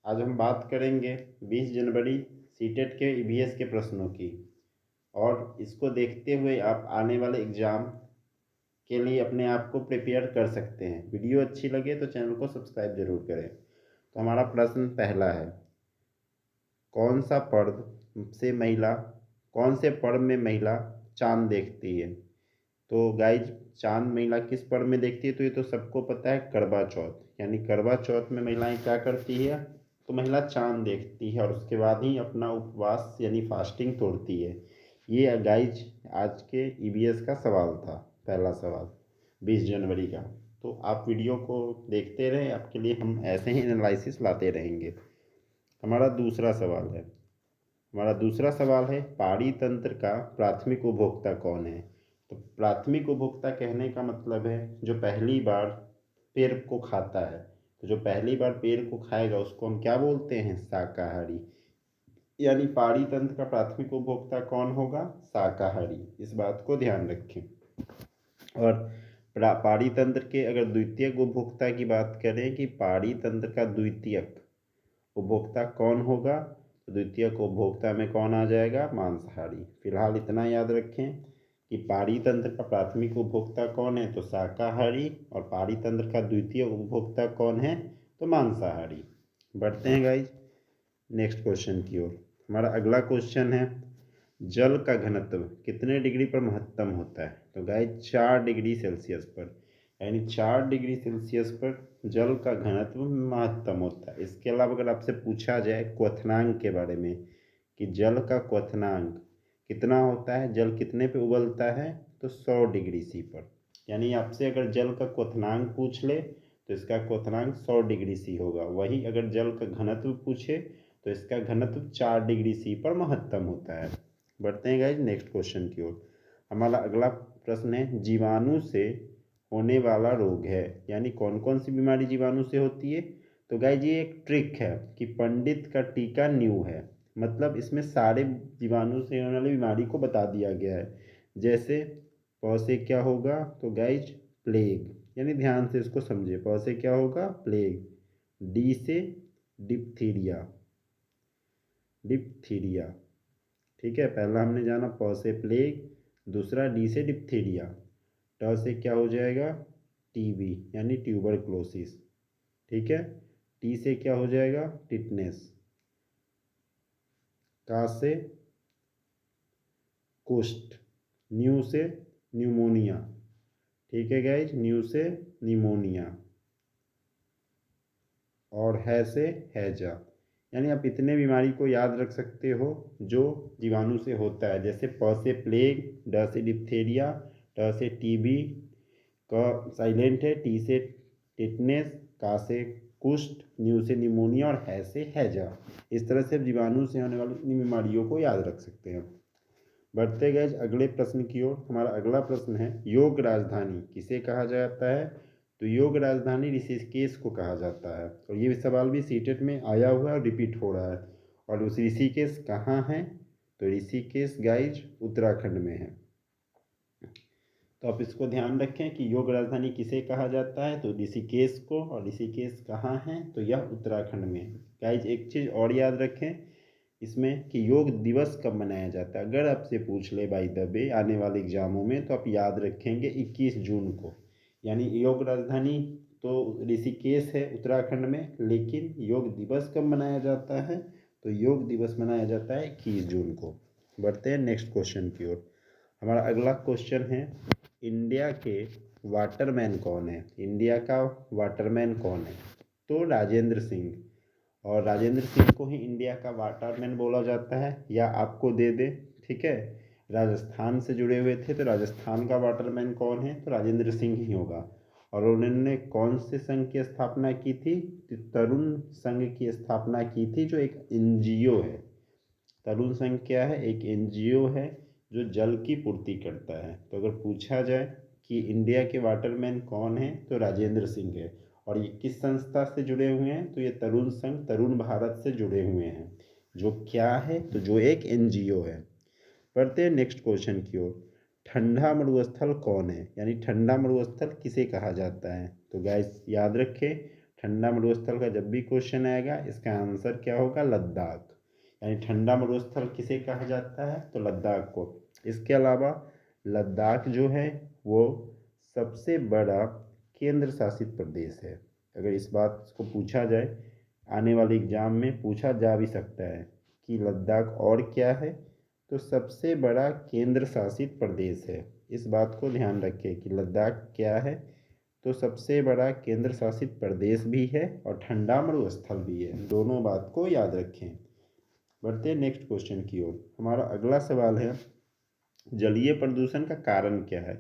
आज हम बात करेंगे 20 जनवरी सीटेट के ईवीएस के प्रश्नों की। और इसको देखते हुए आप आने वाले एग्ज़ाम के लिए अपने आप को प्रिपेयर कर सकते हैं। वीडियो अच्छी लगे तो चैनल को सब्सक्राइब जरूर करें। तो हमारा प्रश्न पहला है, कौन सा पर्व से महिला कौन से पर्व में महिला चांद देखती है? तो गाइज, चांद महिला किस पर्व में देखती है? तो ये तो सबको पता है, करवा चौथ। यानी करवा चौथ में महिलाएं क्या करती है? तो महिला चांद देखती है और उसके बाद ही अपना उपवास यानी फास्टिंग तोड़ती है। ये गाइज आज के ईवीएस का सवाल था, पहला सवाल 20 जनवरी का। तो आप वीडियो को देखते रहें, आपके लिए हम ऐसे ही एनालिसिस लाते रहेंगे। हमारा दूसरा सवाल है, पाड़ी तंत्र का प्राथमिक उपभोक्ता कौन है? तो प्राथमिक उपभोक्ता कहने का मतलब है जो पहली बार पेड़ को खाता है। तो जो पहली बार पेड़ को खाएगा उसको हम क्या बोलते हैं? शाकाहारी। यानी पाड़ी तंत्र का प्राथमिक उपभोक्ता कौन होगा? शाकाहारी। इस बात को ध्यान रखें। और पाड़ी तंत्र के अगर द्वितीयक उपभोक्ता की बात करें कि पाड़ी तंत्र का द्वितीयक उपभोक्ता कौन होगा, तो द्वितीयक उपभोक्ता में कौन आ जाएगा? मांसाहारी। फिलहाल इतना याद रखें कि पाड़ी तंत्र का प्राथमिक उपभोक्ता कौन है? तो शाकाहारी। और पाड़ी तंत्र का द्वितीय उपभोक्ता कौन है? तो मांसाहारी। बढ़ते हैं गाइज नेक्स्ट क्वेश्चन की ओर। हमारा अगला क्वेश्चन है, जल का घनत्व कितने डिग्री पर महत्तम होता है? तो गाइज 4 डिग्री सेल्सियस पर। यानी 4 डिग्री सेल्सियस पर जल का घनत्व महत्तम होता है। इसके अलावा अगर आपसे पूछा जाए क्वथनांक के बारे में कि जल का क्वथनांक कितना होता है, जल कितने पे उबलता है, तो 100 डिग्री सी पर। यानी आपसे अगर जल का क्वथनांक पूछ ले तो इसका क्वथनांक 100 डिग्री सी होगा। वही अगर जल का घनत्व पूछे तो इसका घनत्व 4 डिग्री सी पर महत्तम होता है। बढ़ते हैं गाइज नेक्स्ट क्वेश्चन की ओर। हमारा अगला प्रश्न है, जीवाणु से होने वाला रोग है। यानी कौन कौन सी बीमारी जीवाणु से होती है? तो गाइज ये एक ट्रिक है कि पंडित का टीका न्यू है। मतलब इसमें सारे जीवाणु से होने वाली बीमारी को बता दिया गया है। जैसे प से क्या होगा? तो गाइज प्लेग। यानी ध्यान से इसको समझे, प से क्या होगा? प्लेग। डी से डिप्थीरिया। डिप्थीरिया, ठीक है। पहला हमने जाना प से प्लेग, दूसरा डी से डिप्थीरिया। ट से क्या हो जाएगा? टीबी यानी ट्यूबरक्लोसिस, ठीक है। टी से क्या हो जाएगा? टिटनेस। का से कुष्ठ। न्यू से न्यूमोनिया, ठीक है गाइज, न्यू से निमोनिया। और है से हैजा। यानी आप इतने बीमारी को याद रख सकते हो जो जीवाणु से होता है। जैसे प से प्लेग, ड से डिप्थेरिया, ट से टीबी, क साइलेंट है, टी से टिटनेस, का से कुष्ठ, न्यू से निमोनिया और है से हैजा। इस तरह से जीवाणु से होने वाली इन बीमारियों को याद रख सकते हैं। बढ़ते गए अगले प्रश्न की ओर। हमारा अगला प्रश्न है, योग राजधानी किसे कहा जाता है? तो योग राजधानी ऋषिकेश को कहा जाता है। और ये सवाल भी सीटेट में आया हुआ है और रिपीट हो रहा है। और उस ऋषिकेश कहाँ है? तो ऋषिकेश गाइज उत्तराखंड में है। तो आप इसको ध्यान रखें कि योग राजधानी किसे कहा जाता है? तो ऋषिकेश को। और ऋषिकेश कहाँ है? तो यह उत्तराखंड में है। गाइज एक चीज़ और याद रखें इसमें कि योग दिवस कब मनाया जाता है। अगर आपसे पूछ ले बाय द वे आने वाले एग्जामों में, तो आप याद रखेंगे 21 जून को। यानी योग राजधानी तो ऋषिकेश है उत्तराखंड में, लेकिन योग दिवस कब मनाया जाता है? तो योग दिवस मनाया जाता है 21 जून को। बढ़ते हैं नेक्स्ट क्वेश्चन की ओर। हमारा अगला क्वेश्चन है, इंडिया के वाटरमैन कौन है? इंडिया का वाटरमैन कौन है? तो राजेंद्र सिंह। और राजेंद्र सिंह को ही इंडिया का वाटरमैन बोला जाता है। या आपको दे दे, ठीक है, राजस्थान से जुड़े हुए थे तो राजस्थान का वाटरमैन कौन है? तो राजेंद्र सिंह ही होगा। और उन्होंने कौन से संघ की स्थापना की थी? तो तरुण संघ की स्थापना की थी, जो एक एनजीओ है। तरुण संघ क्या है? एक एनजीओ है जो जल की पूर्ति करता है। तो अगर पूछा जाए कि इंडिया के वाटरमैन कौन है, तो राजेंद्र सिंह है। और ये किस संस्था से जुड़े हुए हैं? तो ये तरुण संघ, तरुण भारत से जुड़े हुए हैं। जो क्या है? तो जो एक एनजीओ है। बढ़ते हैं नेक्स्ट क्वेश्चन की ओर। ठंडा मरुस्थल कौन है? यानी ठंडा मरुस्थल किसे कहा जाता है? तो गाइस याद रखें, ठंडा मरुस्थल का जब भी क्वेश्चन आएगा इसका आंसर क्या होगा, लद्दाख। यानी ठंडा मरुस्थल किसे कहा जाता है, तो लद्दाख को। इसके अलावा लद्दाख जो है वो सबसे बड़ा केंद्र शासित प्रदेश है। अगर इस बात को पूछा जाए, आने वाले एग्जाम में पूछा जा भी सकता है कि लद्दाख और क्या है, तो सबसे बड़ा केंद्र शासित प्रदेश है। इस बात को ध्यान रखें कि लद्दाख क्या है, तो सबसे बड़ा केंद्र शासित प्रदेश भी है और ठंडा मरुस्थल भी है। दोनों बात को याद रखें। बढ़ते हैं नेक्स्ट क्वेश्चन की ओर। हमारा अगला सवाल है, जलीय प्रदूषण का कारण क्या है।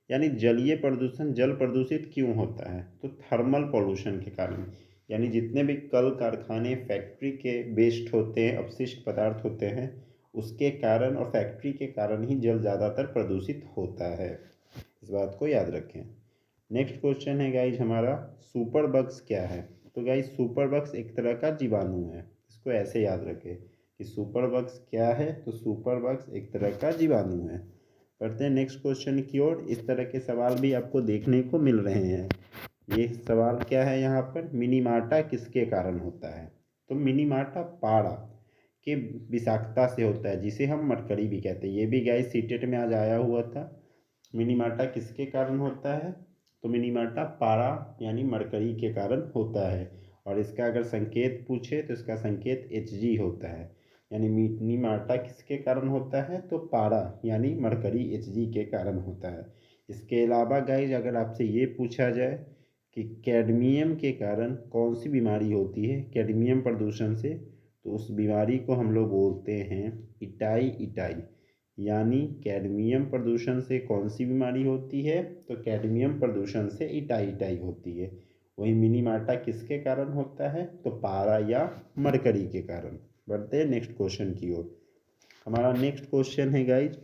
यानी जलीय प्रदूषण, जल प्रदूषित क्यों होता है, तो थर्मल पॉल्यूशन के कारण। यानी जितने भी कल कारखाने फैक्ट्री के वेस्ट होते हैं, अपशिष्ट पदार्थ होते हैं, उसके कारण और फैक्ट्री के कारण ही जल ज़्यादातर प्रदूषित होता है। इस बात को याद रखें। नेक्स्ट क्वेश्चन है गाइज हमारा, सुपर बग्स क्या है। तो गाइज सुपर बग्स एक तरह का जीवाणु है। इसको ऐसे याद रखें कि सुपर बग्स क्या है, तो सुपर बग्स एक तरह का जीवाणु है। पढ़ते हैं नेक्स्ट क्वेश्चन की ओर। इस तरह के सवाल भी आपको देखने को मिल रहे हैं। ये सवाल क्या है यहाँ पर, मिनीमाटा किसके कारण होता है। तो मिनीमाटा पारा के विषाक्तता से होता है, जिसे हम मरकरी भी कहते हैं। ये भी गाइज सीटेट में आज आया हुआ था। मिनीमाटा किसके कारण होता है, तो मिनीमाटा पारा यानी मरकरी के कारण होता है। और इसका अगर संकेत पूछे तो इसका संकेत Hg होता है। यानी मिनीमाटा किसके कारण होता है, तो पारा यानी मरकरी Hg के कारण होता है। इसके अलावा गाइज अगर आपसे ये पूछा जाए कि कैडमियम के कारण कौन सी बीमारी होती है कैडमियम प्रदूषण से, तो उस बीमारी को हम लोग बोलते हैं इटाई इटाई। यानी कैडमियम प्रदूषण से कौन सी बीमारी होती है, तो कैडमियम प्रदूषण से इटाई इटाई होती है। वही मिनीमाटा किसके कारण होता है, तो पारा या मरकरी के कारण। बढ़ते हैं नेक्स्ट क्वेश्चन की ओर। हमारा नेक्स्ट क्वेश्चन है गाइज,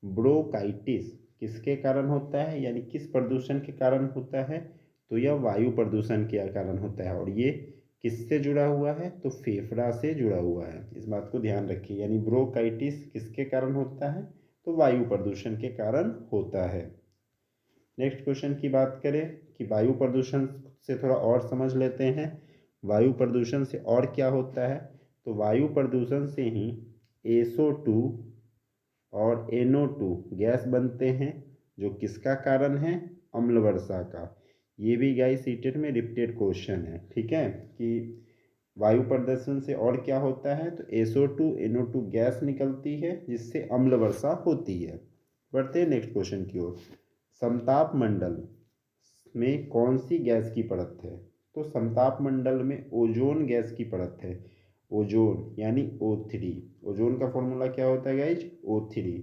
ब्रोंकाइटिस किसके कारण होता है, यानी किस प्रदूषण के कारण होता है, तो यह वायु प्रदूषण के कारण होता है। और ये किससे जुड़ा हुआ है, तो फेफड़ा से जुड़ा हुआ है। इस बात को ध्यान रखिए। यानी ब्रोंकाइटिस किसके कारण होता है, तो वायु प्रदूषण के कारण होता है। नेक्स्ट क्वेश्चन की बात करें कि वायु प्रदूषण से थोड़ा और समझ लेते हैं। वायु प्रदूषण से और क्या होता है, तो वायु प्रदूषण से ही SO2 और NO2 गैस बनते हैं, जो किसका कारण है, अम्ल वर्षा का। ये भी गाइस सीटेट में रिपीटेड क्वेश्चन है, ठीक है, कि वायु प्रदूषण से और क्या होता है, तो SO2 NO2 गैस निकलती है, जिससे अम्ल वर्षा होती है। बढ़ते हैं नेक्स्ट क्वेश्चन की ओर। समताप मंडल में कौन सी गैस की परत है, तो समताप मंडल में ओजोन गैस की परत है। ओजोन यानी O3। ओजोन का फॉर्मूला क्या होता है गाइज, O3।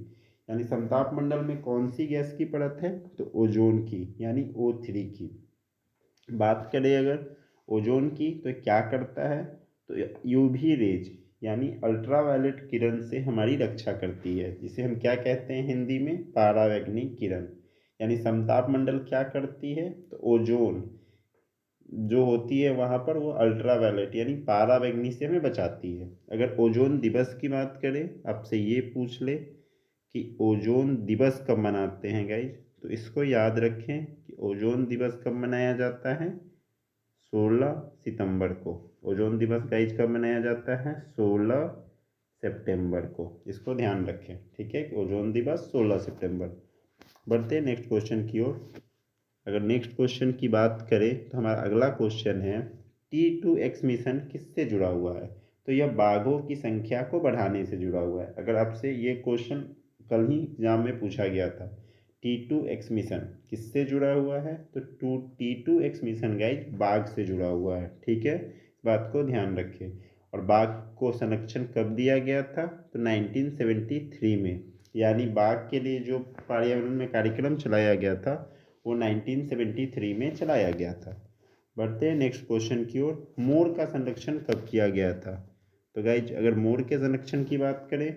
यानी समताप मंडल में कौन सी गैस की परत है, तो ओजोन की यानी O3 की। बात करें अगर ओजोन की, तो क्या करता है, तो यूवी रेज यानी अल्ट्रावायलेट किरण से हमारी रक्षा करती है, जिसे हम क्या कहते हैं हिंदी में, परावैंगनिक किरण। यानी समताप मंडल क्या करती है, तो ओजोन जो होती है वहाँ पर वो अल्ट्रावायलेट यानी पारावैंगनी से हमें बचाती है। अगर ओजोन दिवस की बात करें, आपसे ये पूछ ले कि ओजोन दिवस कब मनाते हैं गाइज, तो इसको याद रखें कि ओजोन दिवस कब मनाया जाता है, 16 सितंबर को। ओजोन दिवस गाइज कब मनाया जाता है, 16 सितंबर को। इसको ध्यान रखें, ठीक है, कि ओजोन दिवस 16 सितंबर। बढ़ते हैं नेक्स्ट क्वेश्चन की ओर। अगर नेक्स्ट क्वेश्चन की बात करें तो हमारा अगला क्वेश्चन है, T2X मिशन किससे जुड़ा हुआ है, तो यह बाघों की संख्या को बढ़ाने से जुड़ा हुआ है। अगर आपसे ये क्वेश्चन कल ही एग्जाम में पूछा गया था, T2X मिशन किससे जुड़ा हुआ है, तो T2X मिशन गाइज बाघ से जुड़ा हुआ है, ठीक है, इस बात को ध्यान रखें। और बाघ को संरक्षण कब दिया गया था, तो 1973 में। यानी बाघ के लिए जो पर्यावरण में कार्यक्रम चलाया गया था वो 1973 में चलाया गया था। बढ़ते हैं नेक्स्ट क्वेश्चन की ओर। मोर का संरक्षण कब किया गया था, तो गाइज अगर मोर के संरक्षण की बात करें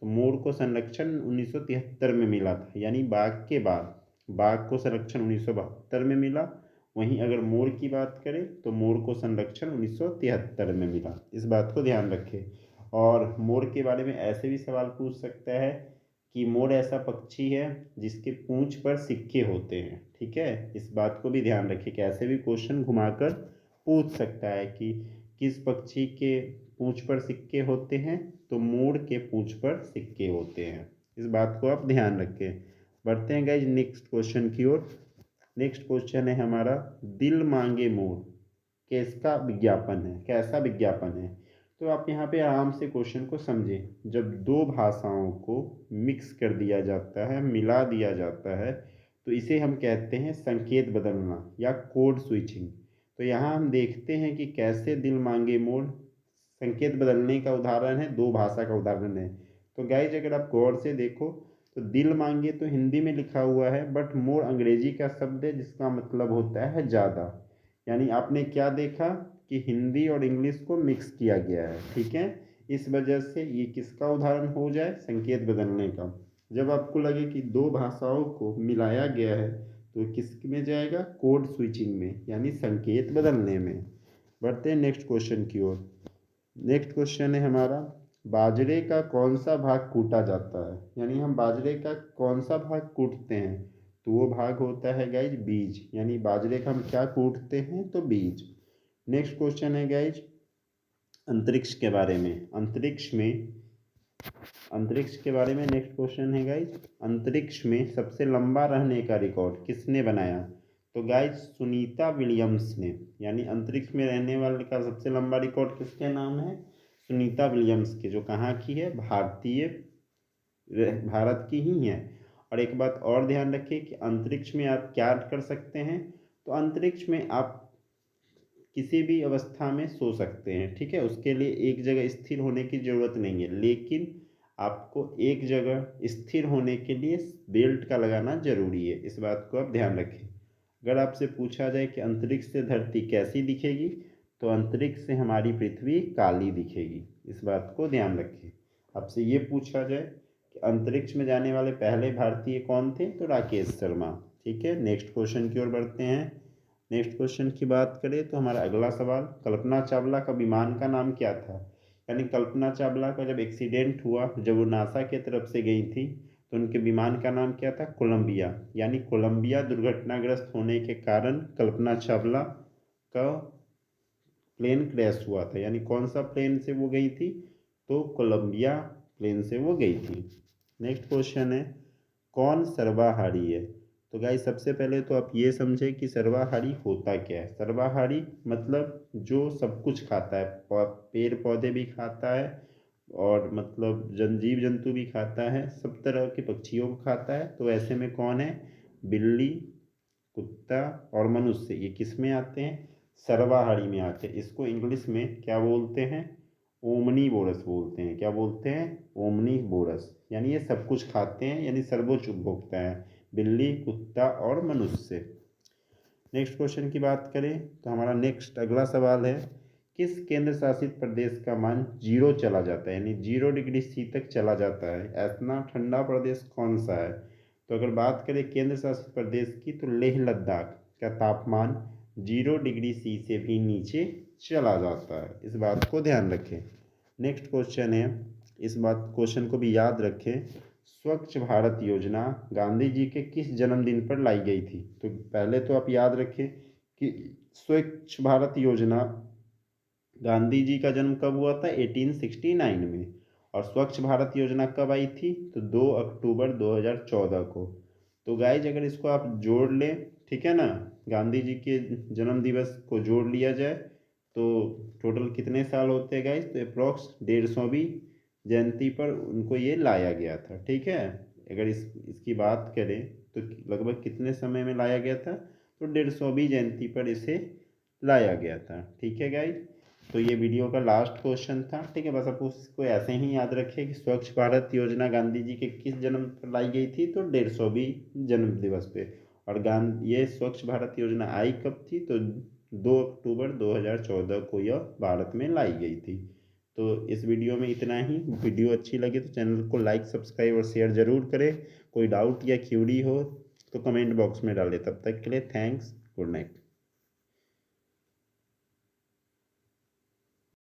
तो मोर को संरक्षण 1973 में मिला था। यानी बाघ के बाद बाघ को संरक्षण 1972 में मिला। वहीं अगर मोर की बात करें तो मोर को संरक्षण 1973 में मिला। इस बात को ध्यान रखें। और मोर के बारे में ऐसे भी सवाल पूछ सकता है कि मोर ऐसा पक्षी है जिसके पूंछ पर सिक्के होते हैं, ठीक है, इस बात को भी ध्यान रखिए कि ऐसे भी क्वेश्चन घुमाकर पूछ सकता है कि किस पक्षी के पूंछ पर सिक्के होते हैं, तो मोर के पूंछ पर सिक्के होते हैं। इस बात को आप ध्यान रखें। बढ़ते हैं गाइज नेक्स्ट क्वेश्चन की ओर। नेक्स्ट क्वेश्चन है हमारा, दिल मांगे मोर किसका विज्ञापन है, कैसा विज्ञापन है। तो आप यहाँ पे आराम से क्वेश्चन को समझें। जब दो भाषाओं को मिक्स कर दिया जाता है, मिला दिया जाता है, तो इसे हम कहते हैं संकेत बदलना या कोड स्विचिंग। तो यहाँ हम देखते हैं कि कैसे दिल मांगे मोर संकेत बदलने का उदाहरण है, दो भाषा का उदाहरण है। तो गाइज अगर आप गौर से देखो तो दिल मांगे तो हिंदी में लिखा हुआ है, बट मोर अंग्रेजी का शब्द है जिसका मतलब होता है ज़्यादा। यानी आपने क्या देखा कि हिंदी और इंग्लिश को मिक्स किया गया है, ठीक है। इस वजह से ये किसका उदाहरण हो जाए, संकेत बदलने का। जब आपको लगे कि दो भाषाओं को मिलाया गया है तो किस में जाएगा, कोड स्विचिंग में, यानी संकेत बदलने में। बढ़ते हैं नेक्स्ट क्वेश्चन की ओर। नेक्स्ट क्वेश्चन है हमारा, बाजरे का कौन सा भाग कूटा जाता है, यानी हम बाजरे का कौन सा भाग कूटते हैं, तो वो भाग होता है गाइज बीज। यानी बाजरे का हम क्या कूटते हैं, तो बीज। नेक्स्ट क्वेश्चन है गाइज अंतरिक्ष के बारे में। अंतरिक्ष के बारे में नेक्स्ट क्वेश्चन है गाइज, अंतरिक्ष में सबसे लंबा रहने का रिकॉर्ड किसने बनाया। तो गाइज सुनीता विलियम्स ने, यानी अंतरिक्ष में रहने वाले का सबसे लंबा रिकॉर्ड किसके नाम है, सुनीता विलियम्स के, जो कहाँ की है, भारत की ही है। और एक बात और ध्यान रखिए कि अंतरिक्ष में आप क्या कर सकते हैं, तो अंतरिक्ष में आप किसी भी अवस्था में सो सकते हैं, ठीक है। उसके लिए एक जगह स्थिर होने की ज़रूरत नहीं है, लेकिन आपको एक जगह स्थिर होने के लिए बेल्ट का लगाना जरूरी है। इस बात को आप ध्यान रखें। अगर आपसे पूछा जाए कि अंतरिक्ष से धरती कैसी दिखेगी, तो अंतरिक्ष से हमारी पृथ्वी काली दिखेगी। इस बात को ध्यान रखें। आपसे ये पूछा जाए कि अंतरिक्ष में जाने वाले पहले भारतीय कौन थे, तो राकेश शर्मा, ठीक है। नेक्स्ट क्वेश्चन की ओर बढ़ते हैं। नेक्स्ट क्वेश्चन की बात करें तो हमारा अगला सवाल, कल्पना चावला का विमान का नाम क्या था। यानी कल्पना चावला का जब एक्सीडेंट हुआ, जब वो नासा की तरफ से गई थी, तो उनके विमान का नाम क्या था, कोलंबिया। यानी कोलंबिया दुर्घटनाग्रस्त होने के कारण कल्पना चावला का प्लेन क्रैश हुआ था। यानी कौन सा प्लेन से वो गई थी, तो कोलंबिया प्लेन से वो गई थी। नेक्स्ट क्वेश्चन है, कौन सर्वाहारी है। तो गाइस सबसे पहले तो आप ये समझे कि सर्वाहारी होता क्या है। सर्वाहारी मतलब जो सब कुछ खाता है, पेड़ पौधे भी खाता है, और मतलब जीव जंतु भी खाता है, सब तरह के पक्षियों को खाता है। तो ऐसे में कौन है, बिल्ली, कुत्ता और मनुष्य, ये किस में आते हैं, सर्वाहारी में आते हैं। इसको इंग्लिश में क्या बोलते हैं, ओमनीवोरस बोलते हैं। क्या बोलते हैं, ओमनीवोरस। यानी ये सब कुछ खाते हैं, यानी सर्वोच्च उपभोक्ता है, बिल्ली, कुत्ता और मनुष्य। नेक्स्ट क्वेश्चन की बात करें तो हमारा नेक्स्ट अगला सवाल है, किस केंद्र शासित प्रदेश का मान 0 चला जाता है, यानी 0 डिग्री सी तक चला जाता है, ऐसा ठंडा प्रदेश कौन सा है। तो अगर बात करें केंद्र शासित प्रदेश की, तो लेह लद्दाख का तापमान 0 डिग्री सी से भी नीचे चला जाता है। इस बात को ध्यान रखें। नेक्स्ट क्वेश्चन है, इस बात क्वेश्चन को भी याद रखें, स्वच्छ भारत योजना गांधी जी के किस जन्मदिन पर लाई गई थी। तो पहले तो आप याद रखें कि स्वच्छ भारत योजना गांधी जी का जन्म कब हुआ था, 1869 में। और स्वच्छ भारत योजना कब आई थी, तो 2 अक्टूबर 2014 को। तो गाइज अगर इसको आप जोड़ लें, ठीक है ना, गांधी जी के जन्म दिवस को जोड़ लिया जाए तो टोटल कितने साल होते हैं गाइज, तो अप्रॉक्स 150वीं जयंती पर उनको ये लाया गया था, ठीक है। अगर इसकी बात करें तो लगभग कितने समय में लाया गया था, तो 150वीं जयंती पर इसे लाया गया था, ठीक है गाइज। तो ये वीडियो का लास्ट क्वेश्चन था, ठीक है। बस आप उसको ऐसे ही याद रखिए कि स्वच्छ भारत योजना गांधी जी के किस जन्म पर लाई गई थी, तो 150वीं जन्म दिवस पे। और ये स्वच्छ भारत योजना आई कब थी, तो 2 अक्टूबर 2014 को यह भारत में लाई गई थी। तो इस वीडियो में इतना ही। वीडियो अच्छी लगी तो चैनल को लाइक, सब्सक्राइब और शेयर ज़रूर करें। कोई डाउट या क्यूरी हो तो कमेंट बॉक्स में डालें। तब तक के लिए थैंक्स, गुड नाइट।